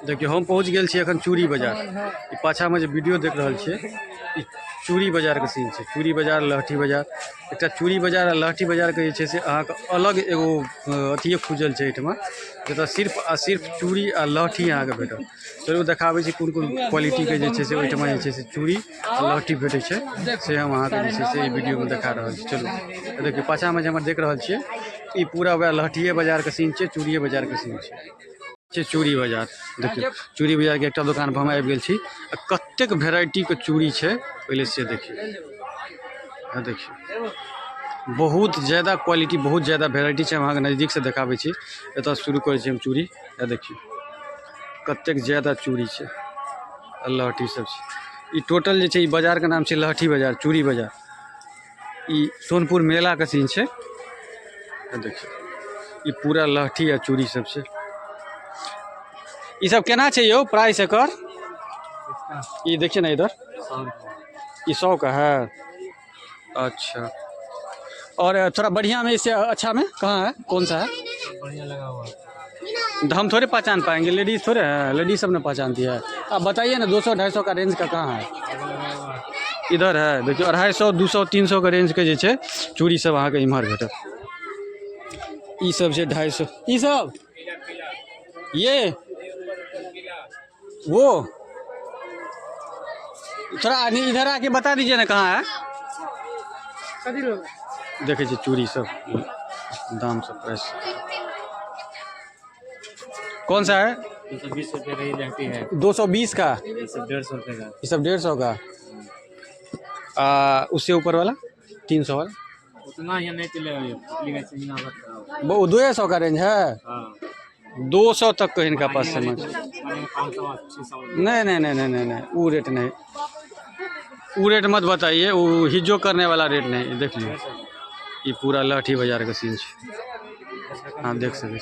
देखिए हम पहुँच गए छी एखन चूड़ी बाजार। पाछा में जो वीडियो देख रहा छे चूड़ी बाजार के सीन है। चूड़ी बाजार लहठी बाजार एक चूड़ी बाजार आ लहठी बाजार के से अलग एगो अथिए खुजल है एहिठमा जतऽ सिर्फ आ सिर्फ चूड़ी आ लहठी अहाँ के भेटत। चलू देखाबै छी कोन कोन क्वालिटी के जे से ओहिठमा जे से चूड़ी आ लहठी भेटै छै से हम अहाँ के जे से वीडियो में देखा रहल छी। चलू देखिए पाछा में हम देख रहल छियै ई पूरा वह लहठिए बाजार के सीन है, चूड़िए बाजार के सीन है। चूड़ी बाजार देखिए चूड़ी बाजार के एक दुकान पर हम आबि गेल छी। कतेक वेराइटी के चूड़ी है पहले से देखिए। देखिए बहुत ज़्यादा क्वालिटी बहुत ज़्यादा वेराइटी है। हम अहाँ नज़दीक से देखाबै छी। एतऽ शुरू करै छी हम चूड़ी। देखिए कतेक ज़्यादा चूड़ी है लहठी सब है। टोटल जे बाजार के नाम है लहठी बाजार चूड़ी बाजार। सोनपुर मेला के सीन है। देखिए पूरा लहठी आ चूड़ी सब है। ये सब केना छै यो प्राइस एकर? ये देखिए ना इधर ये 100 का है। अच्छा और थोड़ा बढ़िया में इससे अच्छा में कहाँ है कौन सा है? बढ़िया लगा हुआ हम थोड़े पहचान पाएंगे, लेडीज थोड़े है, लेडीज सब ने पहचानती है। आप बताइए ना 200-250 का रेंज का कहाँ है? इधर है देखिए 250, 200, 300 का रेंज के जे छै चूड़ी सब अहाँ के इम्हर भेटत। ई सब है 250 ई सब ये वो थोड़ा इधर आके बता दीजिए ना कहाँ है। देखे चूड़ी सब दाम सब प्राइस कौन सा है? 220 रुपये का ये लहठी है। 220 का ये सब 150 रुपये का। ये सब 150 का। उससे ऊपर वाला 300 वाला उतना यहाँ नहीं चलेगा। वो 200 का रेंज है। 200 तक का इनका पास समझ। नहीं नहीं नहीं नहीं नहीं नहीं वो रेट नहीं, वो रेट मत बताइए, वो हिज्जो करने वाला रेट नहीं। देख लीजिए ये पूरा लहठी बाजार का सीन है, आप देख सकते हैं।